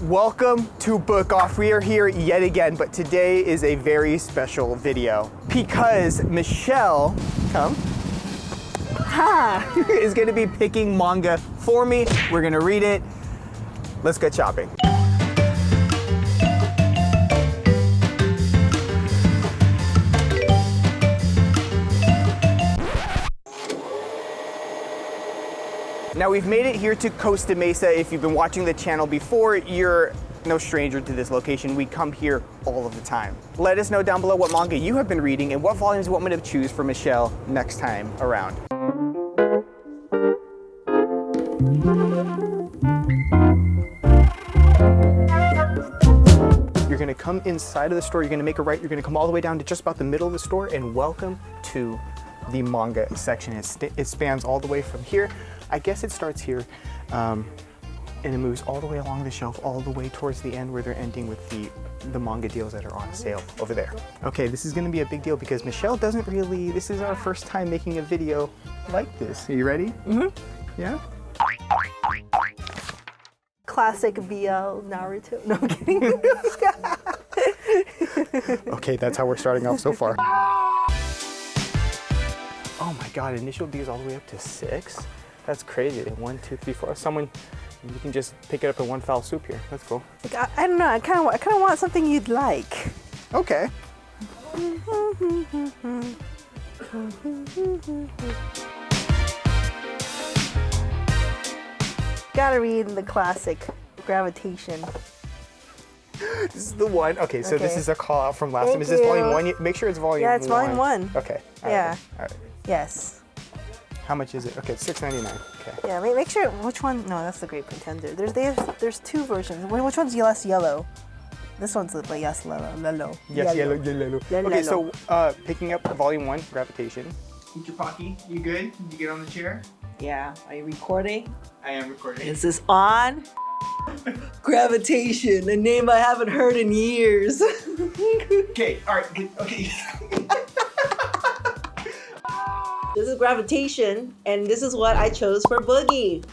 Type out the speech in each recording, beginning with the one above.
Welcome to Book Off. We are here yet again, but today is a very special video because Michelle, is going to be picking manga for me. We're going to read it. Let's get shopping. Now we've made it here to Costa Mesa. If you've been watching the channel before, you're no stranger to this location. We come here all of the time. Let us know down below what manga you have been reading and what volumes you want me to choose for Michelle next time around. You're gonna come inside of the store, you're gonna make a right, you're gonna come all the way down to just about the middle of the store, and welcome to the manga section. It spans all the way from here. I guess it starts here, and it moves all the way along the shelf, all the way towards the end where they're ending with the manga deals that are on sale over there. Okay, this is gonna be a big deal because Michelle doesn't really, this is our first time making a video like this. Are you ready? Mm-hmm. Yeah? Classic BL Naruto. No, I'm kidding. Okay, that's how we're starting off so far. Oh my God, initial D's all the way up to 6? That's crazy. 1, 2, 3, 4. Someone, you can just pick it up in one foul swoop here. That's cool. Like, I don't know. I kind of want something you'd like. Okay. Gotta read the classic Gravitation. This is the one. Okay, so this is a call out from last time. Is Thank this you. volume 1? Make sure it's volume 1. Yeah, it's volume 1. Okay. Yeah. All right. Yes. How much is it? Okay, it's $6.99. Okay. Yeah, make sure, which one? No, that's the Great Pretender. There's two versions. Which one's less yellow? This one's like yes, yellow. Yes, yellow. Okay, so picking up volume 1, Gravitation. Pocky, you good? Did you get on the chair? Yeah. Are you recording? I am recording. Is this on? Gravitation, a name I haven't heard in years. Okay, all right, okay. This is Gravitation, and this is what I chose for Boogie.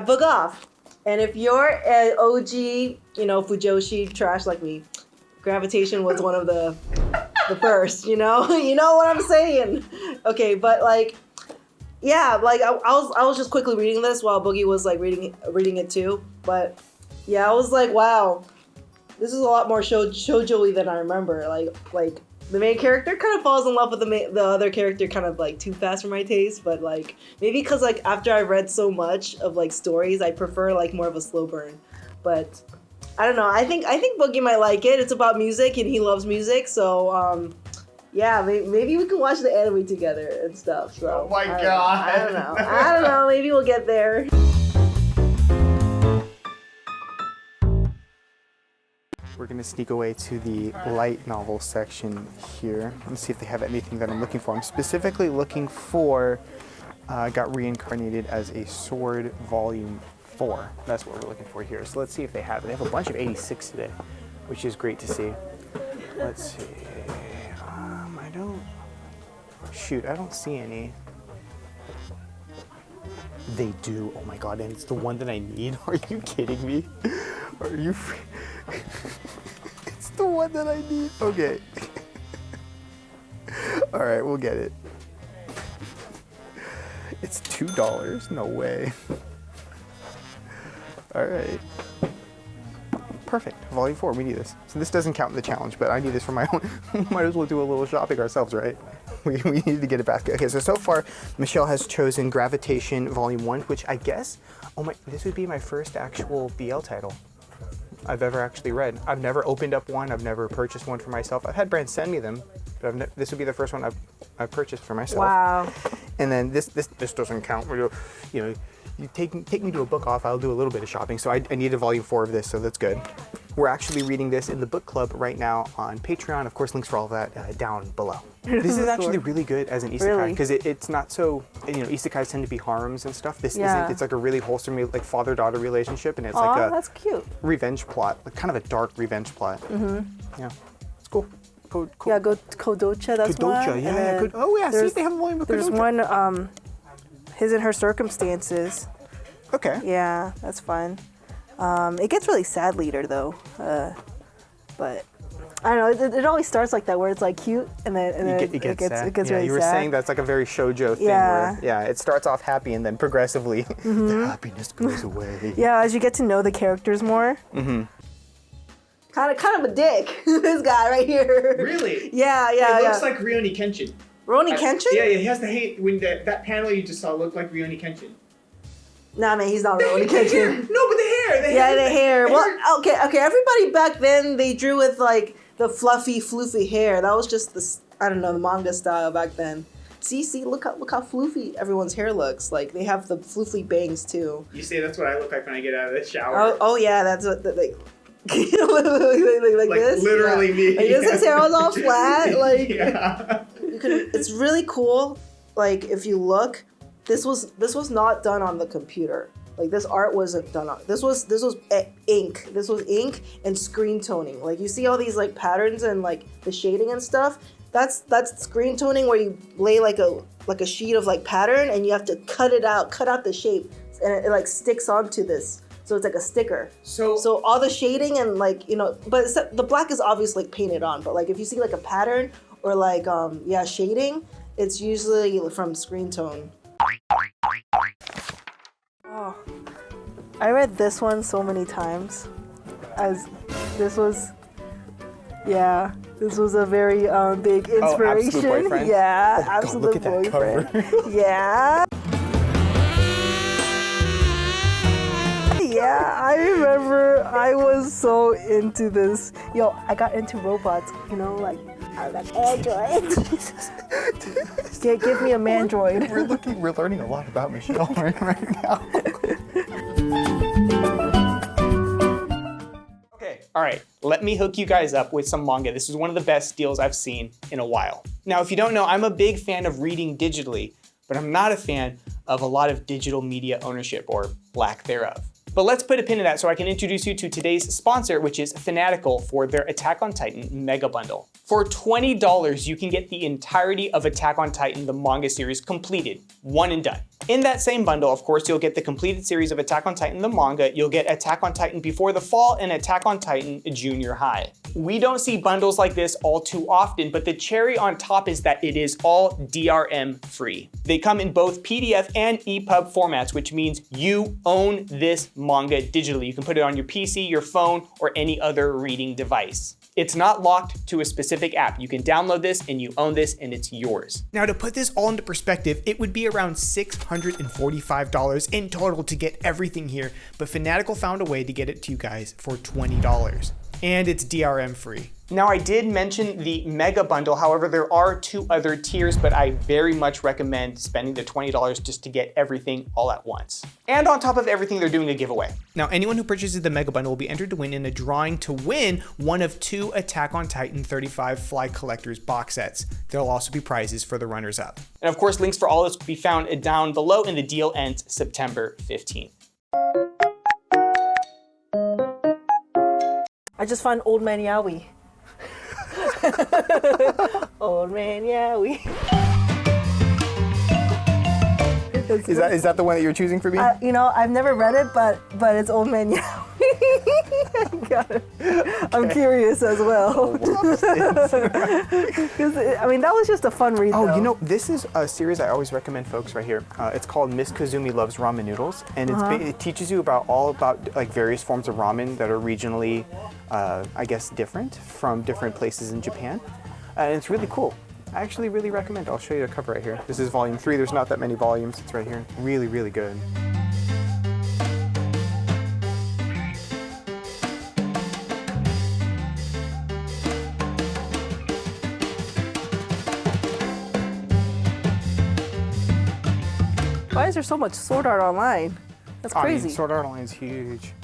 Book Off. And if you're an OG, Fujoshi trash like me, Gravitation was one of the first, you know what I'm saying. Okay, but like, yeah, like I was just quickly reading this while Boogie was like reading it too. But yeah, I was like, wow, this is a lot more shoujo-y than I remember. Like the main character kind of falls in love with the other character kind of like too fast for my taste. But like maybe because like after I read so much of like stories, I prefer like more of a slow burn. But I don't know. I think Boogie might like it. It's about music and he loves music, so yeah, maybe we can watch the anime together and stuff. So Oh my God. I don't know. Maybe we'll get there. We're gonna sneak away to the light novel section here. Let's see if they have anything that I'm looking for. I'm specifically looking for Got Reincarnated as a Sword Volume 4. That's what we're looking for here. So let's see if they have it. They have a bunch of 86 today, which is great to see. Let's see. I don't see any. They do. Oh my God, and it's the one that I need. Are you kidding me? Are you? It's the one that I need. Okay. All right, we'll get it. It's $2. No way. All right. Perfect. Volume 4. We need this. So this doesn't count in the challenge, but I need this for my own. Might as well do a little shopping ourselves, right? We need to get a basket. Okay, so far, Michelle has chosen Gravitation Volume 1, which I guess, this would be my first actual BL title I've ever actually read. I've never opened up one. I've never purchased one for myself. I've had brands send me them, but this would be the first one I've purchased for myself. Wow. And then this doesn't count. You take me to a Book Off, I'll do a little bit of shopping. So I need a volume 4 of this, so that's good. We're actually reading this in the book club right now on Patreon. Of course, links for all of that down below. This is actually really good as an isekai because it's not so, isekais tend to be harems and stuff. This isn't. It's like a really wholesome, like father-daughter relationship, and it's like a that's cute. Revenge plot, like kind of a dark revenge plot. Mm-hmm. Yeah, it's cool. Yeah, go Kodocha. That's Kodocha, one. yeah. Oh yeah, see, they have a volume of Kodocha. There's one, His and Her Circumstances. Okay. Yeah, that's fun. It gets really sad later though, but I don't know. It always starts like that, where it's like cute, and then It gets sad. it gets yeah, really you were sad. saying that's like a very shoujo thing. Yeah. Where, yeah, it starts off happy and then progressively the happiness goes away. Yeah, as you get to know the characters more. Kind of a dick. This guy right here. Really? Yeah. It looks like Rurouni Kenshin. Rurouni Kenshin? Yeah, he has the hate. When that panel you just saw looked like Rurouni Kenshin. Nah, man, he's not Rurouni Kenshin. No, but the hair. Yeah, the hair. Well, okay. Everybody back then, they drew with like the fluffy, floofy hair. That was just the manga style back then. See, look how floofy everyone's hair looks. Like they have the floofy bangs too. You say that's what I look like when I get out of the shower. Oh yeah, that's what like. like this, literally me. Like this, his hair was all flat. Like yeah. it's really cool. Like if you look, this was not done on the computer. Like this art wasn't done on. This was ink. This was ink and screen toning. Like you see all these like patterns and like the shading and stuff. That's screen toning where you lay like a sheet of like pattern and you have to cut out the shape, and it like sticks onto this. So it's like a sticker. So all the shading and like, but the black is obviously like painted on, but like if you see like a pattern or like, shading, it's usually from screen tone. Oh, I read this one so many times this was a very big inspiration. Absolute Boyfriend? Yeah, Oh, Absolute God, look at that Boyfriend. cover. Yeah. Yeah, I remember I was so into this. Yo, I got into robots, like I got androids. Give me a mandroid. We're learning a lot about Michelle right now. Okay, all right. Let me hook you guys up with some manga. This is one of the best deals I've seen in a while. Now, if you don't know, I'm a big fan of reading digitally, but I'm not a fan of a lot of digital media ownership or lack thereof. But let's put a pin in that so I can introduce you to today's sponsor, which is Fanatical, for their Attack on Titan Mega Bundle. For $20, you can get the entirety of Attack on Titan, the manga series, completed, one and done. In that same bundle, of course, you'll get the completed series of Attack on Titan, the manga, you'll get Attack on Titan Before the Fall and Attack on Titan Junior High. We don't see bundles like this all too often, but the cherry on top is that it is all DRM free. They come in both PDF and EPUB formats, which means you own this manga digitally. You can put it on your PC, your phone, or any other reading device. It's not locked to a specific app. You can download this and you own this and it's yours. Now, to put this all into perspective, it would be around $645 in total to get everything here, but Fanatical found a way to get it to you guys for $20. And it's DRM free. Now, I did mention the Mega Bundle. However, there are 2 other tiers, but I very much recommend spending the $20 just to get everything all at once. And on top of everything, they're doing a giveaway. Now, anyone who purchases the Mega Bundle will be entered to win in a drawing to win one of 2 Attack on Titan 35 Fly Collectors box sets. There'll also be prizes for the runners-up. And of course, links for all this will be found down below, and the deal ends September 15th. I just found Old Man Yowie. Old Man Yowie. Is that the one that you're choosing for me? I've never read it, but it's Old Man Yowie. Got it. Okay. I'm curious as well. That was just a fun read. Oh, though. This is a series I always recommend folks right here. It's called Miss Kazumi Loves Ramen Noodles, and it teaches you all about like various forms of ramen that are regionally, I guess, different from different places in Japan, and it's really cool. I actually really recommend. I'll show you the cover right here. This is volume 3. There's not that many volumes. It's right here. Really, really good. Why is there so much Sword Art Online? That's crazy. Sword Art Online is huge.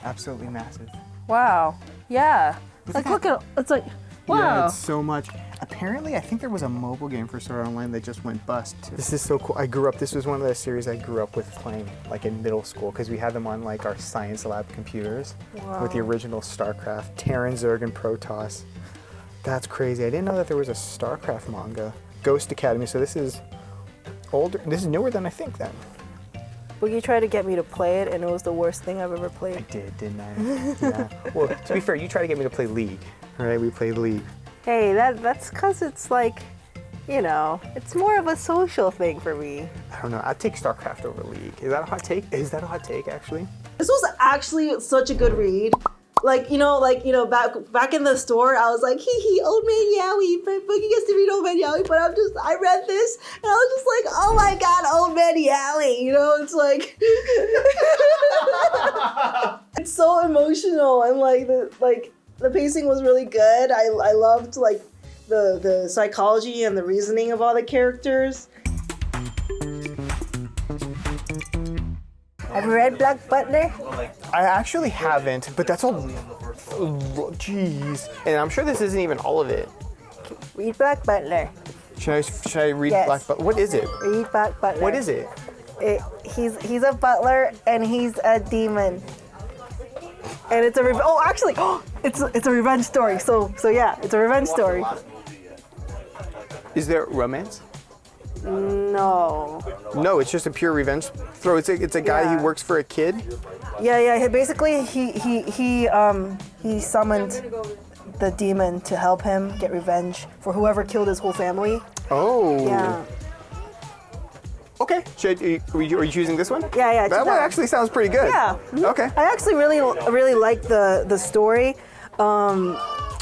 Absolutely massive. Wow. Yeah. Look at it's like wow. Yeah, it's so much. Apparently, I think there was a mobile game for Sword Art Online that just went bust. This is so cool. This was one of the series I grew up with playing, like in middle school, because we had them on like our science lab computers with the original StarCraft, Terran, Zerg, and Protoss. That's crazy. I didn't know that there was a StarCraft manga. Ghost Academy. So this is older. This is newer than I think then. Boogie tried to get me to play it, and it was the worst thing I've ever I played. did, didn't I? Yeah. Well, to be fair, you tried to get me to play League, right? We played League. Hey, that's because it's like, you know, it's more of a social thing for me. I don't know. I'd take StarCraft over League. Is that a hot take? Is that a hot take, actually? This was actually such a good read. Back in the store, I was like, hee, Old Man Yowie, but Boogie gets to read Old Man Yowie, but I read this, and I was just like, oh my god, Old Man Yowie, you know, it's like, it's so emotional, and the pacing was really good. I loved, like, the psychology and the reasoning of all the characters. Have you read Black Butler? I actually haven't, but that's all. Jeez. And I'm sure this isn't even all of it. Read Black Butler. Should I read Yes. Black Butler? What is it? Read Black Butler. What is it? He's a butler and he's a demon. And it's a it's a revenge story. So yeah, it's a revenge story. Is there romance? No. No, it's just a pure revenge throw. It's a guy Yeah. who works for a kid. Yeah. Basically, he summoned the demon to help him get revenge for whoever killed his whole family. Oh. Yeah. Okay. Are you choosing this one? Yeah. That one actually sounds pretty good. Yeah. Mhm. Okay. I actually really like the story.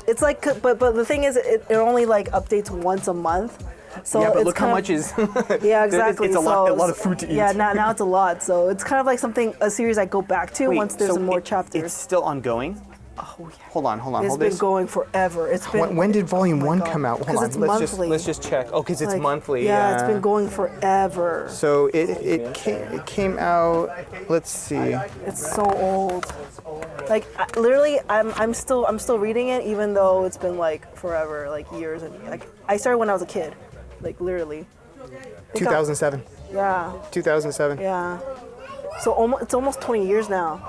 It's like, but the thing is, it only like updates once a month. So Yeah, but it's look how kind much is. of, yeah, exactly. It's a lot of food to eat. Yeah, now it's a lot. So it's kind of like a series I go back to Wait, once there's so more chapters. It's still ongoing? Oh, yeah. Hold on. It's Hold been this. going forever. It's been. When did Volume Oh my 1 God. come out? Hold 'Cause on. it's let's monthly. Just check. Oh, because it's Like, monthly. Yeah, it's been going forever. So it came out. Let's see. It's so old. Like literally, I'm still reading it, even though it's been like forever, like years, and like I started when I was a kid, like literally. 2007. Yeah, 2007. yeah. So it's almost 20 years now.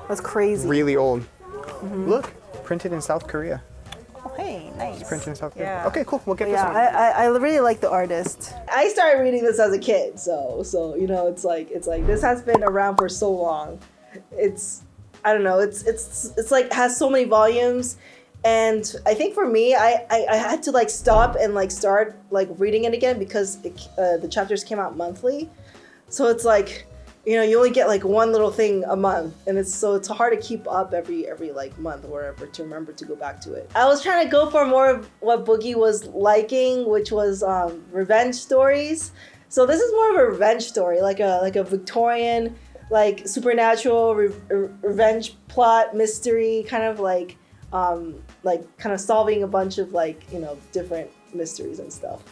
That's crazy. Really old. Look, printed in South Korea. Oh, hey, nice. Printed in South Korea. Yeah. Okay, cool. We'll get this Yeah, one. I really like the artist. I started reading this as a kid, so you know, it's like this has been around for so long. I don't know, it's like has so many volumes, and I think for me, I had to like stop and like start like reading it again because the chapters came out monthly, so it's like, you know, you only get like one little thing a month, and it's hard to keep up every like month or whatever to remember to go back to it. I was trying to go for more of what Boogie was liking, which was revenge stories. So this is more of a revenge story, like a Victorian, like supernatural revenge plot mystery, kind of like kind of solving a bunch of like, you know, different mysteries and stuff.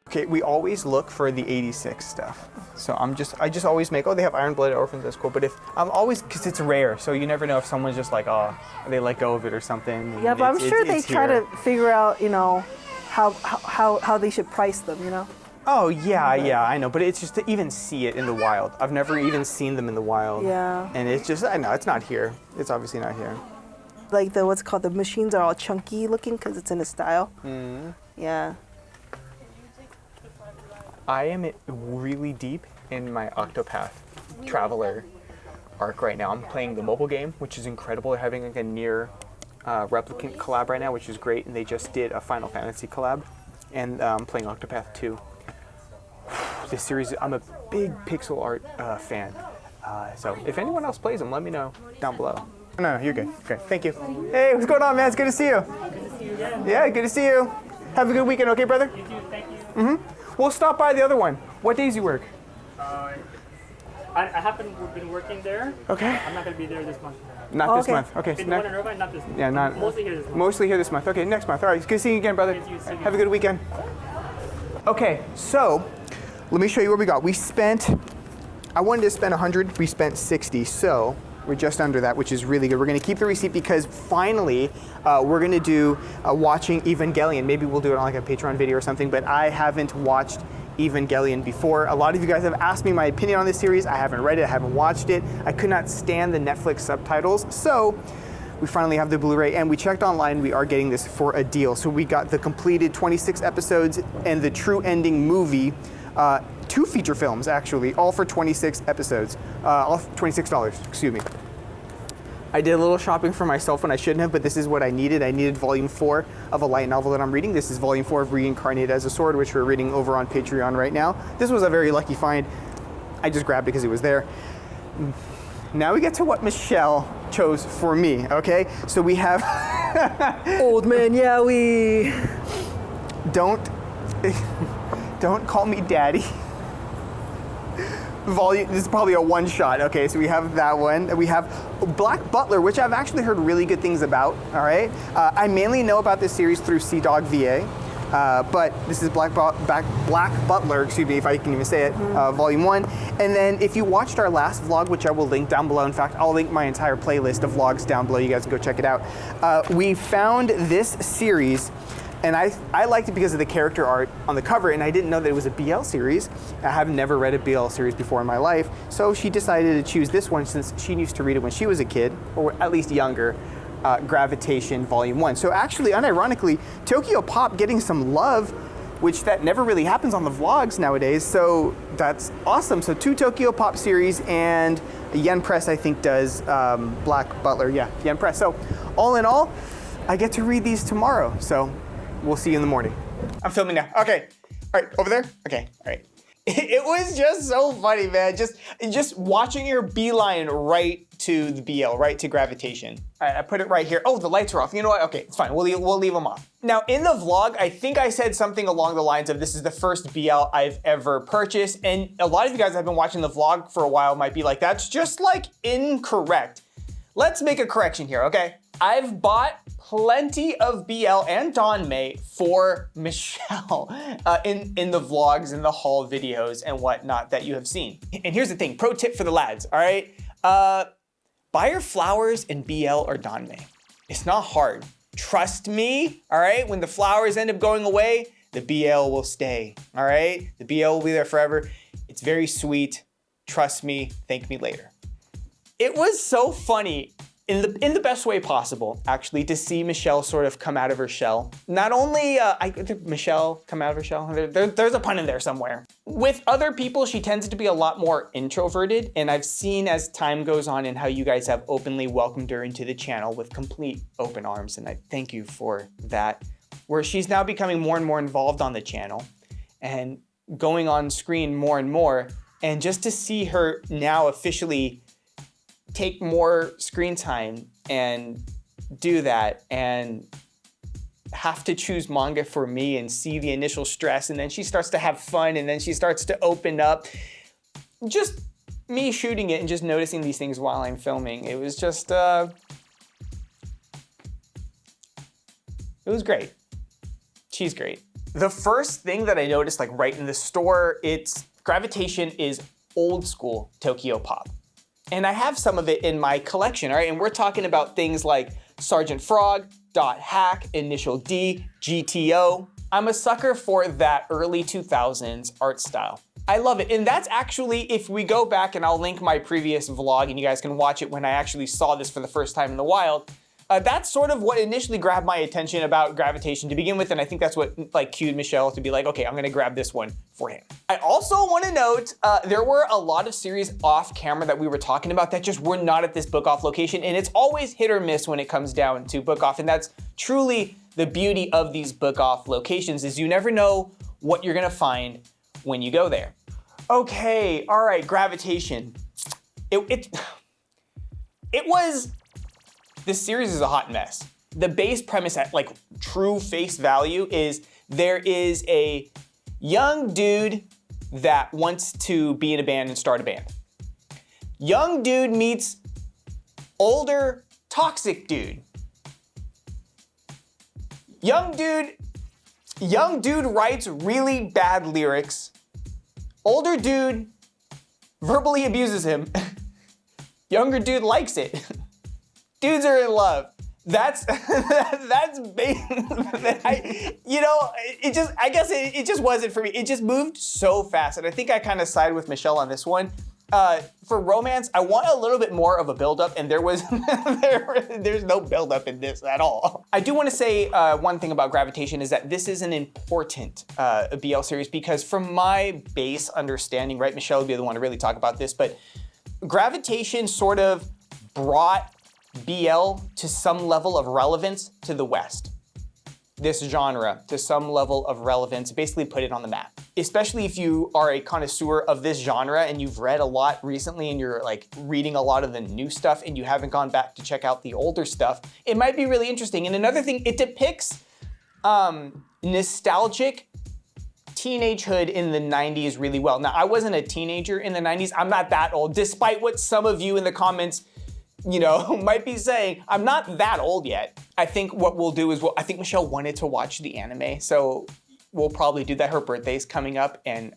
Okay, we always look for the 86 stuff. So I just always make, oh, they have Iron-Blooded Orphans, that's cool. But if I'm always, because it's rare, so you never know if someone's just like, oh, they let go of it or something. Yeah, but I'm sure they try here. to figure out, you know, how they should price them, you know. Oh, yeah, I know. But it's just to even see it in the wild. I've never even seen them in the wild. Yeah. And it's just, I know, it's not here. It's obviously not here. Like the machines are all chunky looking because it's in a style. Yeah. I am really deep in my Octopath Traveler arc right now. I'm playing the mobile game, which is incredible. They're having like a near replicant collab right now, which is great. And they just did a Final Fantasy collab. And I'm playing Octopath 2. This series, I'm a big pixel art fan. So if anyone else plays them, let me know down below. No, you're good. Okay, thank you. Hey, what's going on, man? It's good to see you. Good to see you again. Yeah, good to see you. Have a good weekend, okay, brother? You too, thank you. We'll stop by the other one. What days you work? I haven't been working there. Okay. I'm not going to be there this month. Not this okay. month. Okay. In one in Irvine, not this month. Yeah, not. Mostly here this month. Mostly here this month. Okay, next month. All right, good seeing you again, brother. Good to see you. Have a good weekend. Okay, so let me show you what we got. I wanted to spend 100. We spent 60. So we're just under that, which is really good. We're going to keep the receipt because finally we're going to do watching Evangelion. Maybe we'll do it on like a Patreon video or something, but I haven't watched Evangelion before. A lot of you guys have asked me my opinion on this series. I haven't read it, I haven't watched it. I could not stand the Netflix subtitles. So we finally have the Blu-ray, and we checked online, we are getting this for a deal. So we got the completed 26 episodes and the true ending movie, 2 feature films actually, all for 26 episodes, all $26, excuse me. I did a little shopping for myself when I shouldn't have, but this is what I needed. I needed volume 4 of a light novel that I'm reading. This is volume 4 of Reincarnated as a Sword, which we're reading over on Patreon right now. This was a very lucky find. I just grabbed it because it was there. Now we get to what Michelle chose for me, okay? So we have... Old man Yowie. Don't call me daddy. Volume, this is probably a one shot. Okay, so we have that one. We have Black Butler, which I've actually heard really good things about, all right? I mainly know about this series through Sea-Dog VA, but this is Black Butler, excuse me, if I can even say it, volume 1. And then if you watched our last vlog, which I will link down below, in fact, I'll link my entire playlist of vlogs down below, you guys can go check it out. We found this series, and I liked it because of the character art on the cover, and I didn't know that it was a BL series. I have never read a BL series before in my life, so she decided to choose this one since she used to read it when she was a kid, or at least younger, Gravitation Volume 1. So actually, unironically, Tokyo Pop getting some love, which that never really happens on the vlogs nowadays, so that's awesome. So 2 Tokyo Pop series, and Yen Press, I think, does Black Butler. Yeah, Yen Press. So all in all, I get to read these tomorrow, so we'll see you in the morning. I'm filming now. Okay. All right, over there? Okay, all right. It was just so funny, man. Just watching your beeline right to the BL, right to Gravitation. All right, I put it right here. Oh, the lights are off. You know what? Okay, it's fine. We'll leave them off. Now, in the vlog, I think I said something along the lines of this is the first BL I've ever purchased. And a lot of you guys that have been watching the vlog for a while might be like, that's just like incorrect. Let's make a correction here, okay? I've bought plenty of BL and Donmei for Michelle in the vlogs and the haul videos and whatnot that you have seen. And here's the thing, pro tip for the lads, all right? Buy your flowers in BL or Donmei. It's not hard. Trust me, all right? When the flowers end up going away, the BL will stay, all right? The BL will be there forever. It's very sweet. Trust me, thank me later. It was so funny in the best way possible, actually, to see Michelle sort of come out of her shell. Not only, Michelle come out of her shell, there's a pun in there somewhere. With other people, she tends to be a lot more introverted, and I've seen as time goes on and how you guys have openly welcomed her into the channel with complete open arms, and I thank you for that. Where she's now becoming more and more involved on the channel and going on screen more and more, and just to see her now officially take more screen time and do that and have to choose manga for me and see the initial stress, and then she starts to have fun, and then she starts to open up. Just me shooting it and just noticing these things while I'm filming. It was just, it was great. She's great. The first thing that I noticed, like right in the store, it's Gravitation is old school Tokyo Pop. And I have some of it in my collection, all right? And we're talking about things like Sergeant Frog, Dot Hack, Initial D, GTO. I'm a sucker for that early 2000s art style. I love it. And that's actually, if we go back, and I'll link my previous vlog and you guys can watch it when I actually saw this for the first time in the wild, that's sort of what initially grabbed my attention about Gravitation to begin with, and I think that's what like cued Michelle to be like, okay, I'm gonna grab this one for him. I also want to note, there were a lot of series off camera that we were talking about that just were not at this book off location, and it's always hit or miss when it comes down to book off, and that's truly the beauty of these book off locations, is you never know what you're gonna find when you go there. Okay, all right, Gravitation. This series is a hot mess. The base premise at like true face value is there is a young dude that wants to be in a band and start a band. Young dude meets older toxic dude. Young dude writes really bad lyrics. Older dude verbally abuses him. Younger dude likes it. Dudes are in love. That's you know, it just wasn't for me. It just moved so fast, and I think I kind of side with Michelle on this one. for romance, I want a little bit more of a build-up, and there's no build-up in this at all. I do want to say one thing about Gravitation is that this is an important BL series because from my base understanding, right, Michelle would be the one to really talk about this, but Gravitation sort of brought BL to some level of relevance to the West. This genre to some level of relevance, basically put it on the map. Especially if you are a connoisseur of this genre and you've read a lot recently and you're like reading a lot of the new stuff and you haven't gone back to check out the older stuff, it might be really interesting. And another thing, it depicts nostalgic teenagehood in the 90s really well. Now, I wasn't a teenager in the 90s. I'm not that old, despite what some of you in the comments might be saying. I'm not that old yet. I think what we'll do is, I think Michelle wanted to watch the anime, so we'll probably do that. Her birthday's coming up, and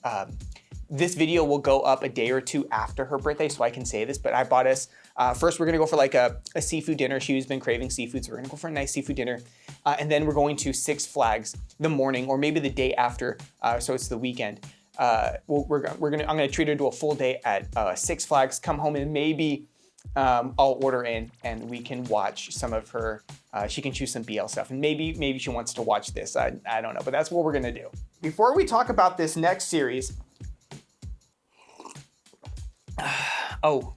this video will go up a day or two after her birthday, so I can say this, but I bought us, first we're gonna go for like a seafood dinner. She's been craving seafood, so we're gonna go for a nice seafood dinner. And then we're going to Six Flags the morning, or maybe the day after, so it's the weekend. I'm gonna treat her to a full day at Six Flags, come home, and maybe I'll order in and we can watch some of her, she can choose some BL stuff, and maybe she wants to watch this. I don't know, but that's what we're gonna do. Before we talk about this next series, oh,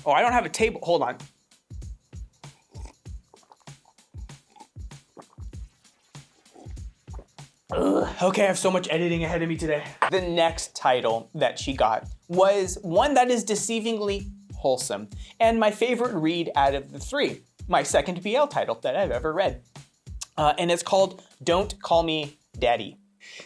I don't have a table, hold on. Okay, I have so much editing ahead of me today. The next title that she got was one that is deceivingly wholesome, and my favorite read out of the three. My second BL title that I've ever read. And it's called Don't Call Me Daddy.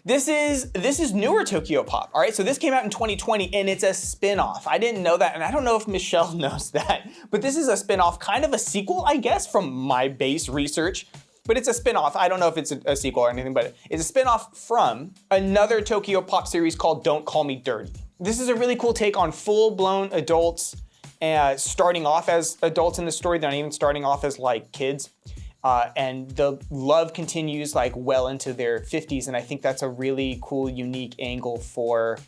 This is newer Tokyo Pop, all right? So this came out in 2020, and it's a spin-off. I didn't know that, and I don't know if Michelle knows that, but this is a spin-off, kind of a sequel, I guess, from my base research. But it's a spin-off. I don't know if it's a sequel or anything, but it's a spin-off from another Tokyo Pop series called Don't Call Me Dirty. This is a really cool take on full-blown adults starting off as adults in the story. They're not even starting off as like kids. And the love continues like well into their 50s, and I think that's a really cool, unique angle for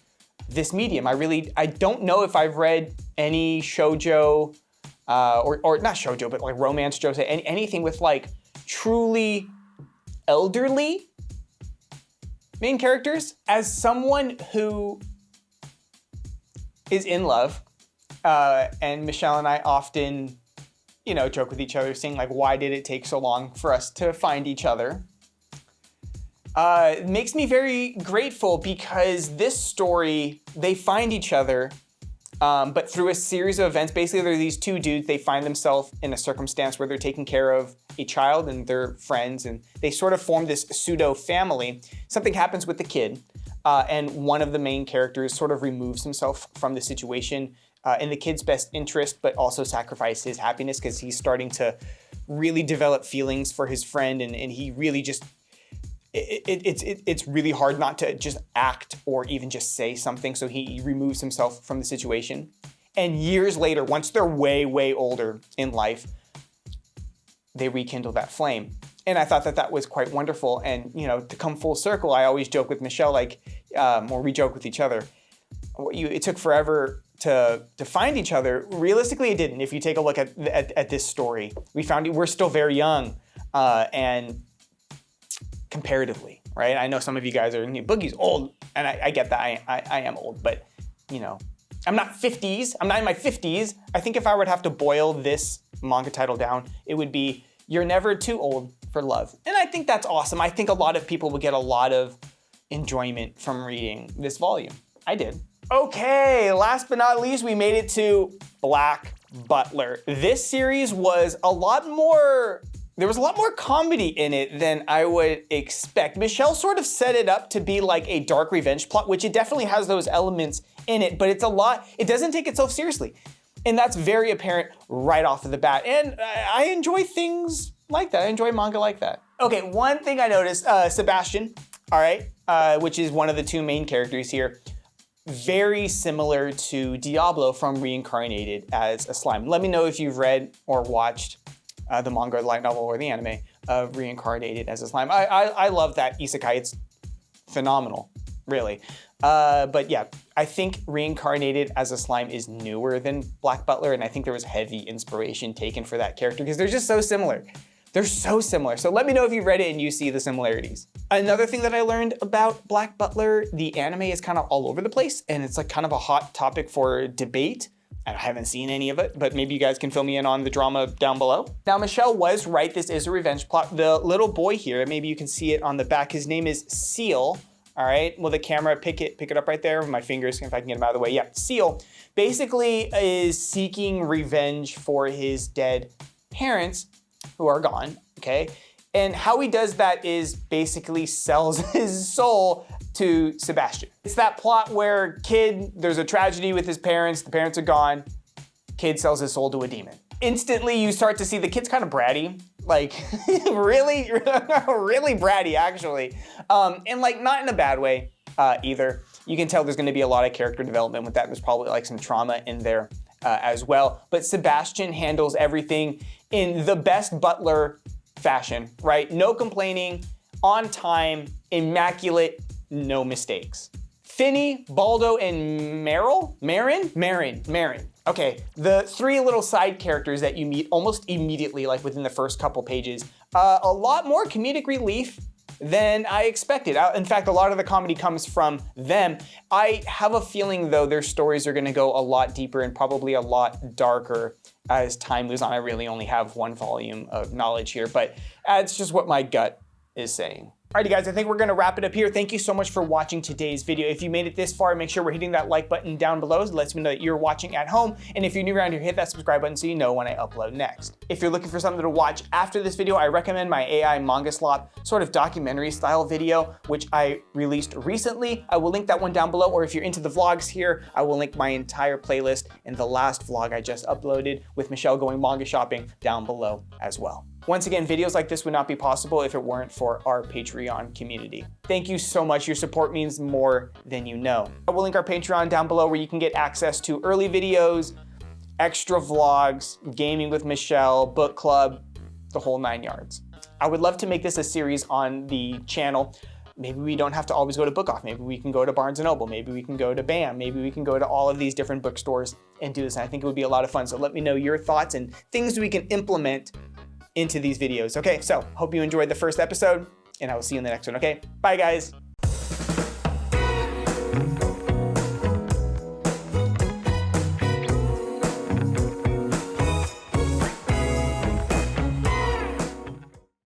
this medium. I don't know if I've read any shoujo, or not shoujo, but like romance josei, anything with like truly elderly main characters. As someone who is in love, and Michelle and I often, joke with each other, saying like, why did it take so long for us to find each other? It makes me very grateful because this story, they find each other, but through a series of events. Basically, there are these two dudes, they find themselves in a circumstance where they're taking care of a child and their friends, and they sort of form this pseudo family. Something happens with the kid, and one of the main characters sort of removes himself from the situation in the kid's best interest, but also sacrifice his happiness because he's starting to really develop feelings for his friend, and he really just, it's really hard not to just act or even just say something, so he removes himself from the situation. And years later, once they're way, way older in life, they rekindle that flame. And I thought that was quite wonderful. And, to come full circle, I always joke with Michelle, or we joke with each other, it took forever to find each other. Realistically, it didn't. If you take a look at this story, we're still very young, and comparatively, right? I know some of you guys are, Boogie's old, and I get that, I am old, but, I'm not 50s, I'm not in my 50s. I think if I would have to boil this manga title down, it would be, You're Never Too Old for Love. And I think that's awesome. I think a lot of people would get a lot of enjoyment from reading this volume. I did. Okay, last but not least, we made it to Black Butler. This series was there was a lot more comedy in it than I would expect. Michelle sort of set it up to be like a dark revenge plot, which it definitely has those elements in it, but it doesn't take itself seriously. And that's very apparent right off of the bat. And I enjoy things like that. I enjoy manga like that. Okay, one thing I noticed, Sebastian, all right, which is one of the two main characters here, very similar to Diablo from Reincarnated as a Slime. Let me know if you've read or watched the manga, the light novel, or the anime of Reincarnated as a Slime. I love that isekai. It's phenomenal. really. But yeah, I think reincarnated as a slime is newer than Black Butler, and I think there was heavy inspiration taken for that character because they're just so similar. They're so similar. So let me know if you've read it and you see the similarities. Another thing that I learned about Black Butler, the anime is kind of all over the place, and it's like kind of a hot topic for debate. I haven't seen any of it, but maybe you guys can fill me in on the drama down below. Now, Michelle was right. This is a revenge plot. The little boy here, maybe you can see it on the back. His name is Seal. All right, will the camera pick it up right there with my fingers, if I can get him out of the way. Yeah, Seal basically is seeking revenge for his dead parents who are gone, okay? And how he does that is basically sells his soul to Sebastian. It's that plot where there's a tragedy with his parents, the parents are gone, kid sells his soul to a demon. Instantly, you start to see the kid's kind of bratty, like really, really bratty actually. And like not in a bad way either. You can tell there's gonna be a lot of character development with that. There's probably like some trauma in there as well. But Sebastian handles everything in the best butler fashion, right? No complaining, on time, immaculate, no mistakes. Finny, Baldo, and Marin. Okay, the three little side characters that you meet almost immediately, like within the first couple pages. A lot more comedic relief than I expected. In fact, a lot of the comedy comes from them. I have a feeling though their stories are gonna go a lot deeper and probably a lot darker as time moves on. I really only have one volume of knowledge here, but it's just what my gut is saying. Alrighty guys, I think we're gonna wrap it up here. Thank you so much for watching today's video. If you made it this far, make sure we're hitting that like button down below. It lets me know that you're watching at home. And if you're new around here, hit that subscribe button so you know when I upload next. If you're looking for something to watch after this video, I recommend my AI Manga Slop sort of documentary style video, which I released recently. I will link that one down below, or if you're into the vlogs here, I will link my entire playlist and the last vlog I just uploaded with Michelle going manga shopping down below as well. Once again, videos like this would not be possible if it weren't for our Patreon community. Thank you so much. Your support means more than you know. I will link our Patreon down below where you can get access to early videos, extra vlogs, gaming with Michelle, book club, the whole 9 yards. I would love to make this a series on the channel. Maybe we don't have to always go to Book Off. Maybe we can go to Barnes & Noble. Maybe we can go to BAM. Maybe we can go to all of these different bookstores and do this. And I think it would be a lot of fun. So let me know your thoughts and things we can implement into these videos. Okay, so hope you enjoyed the first episode and I will see you in the next one, okay? Bye guys.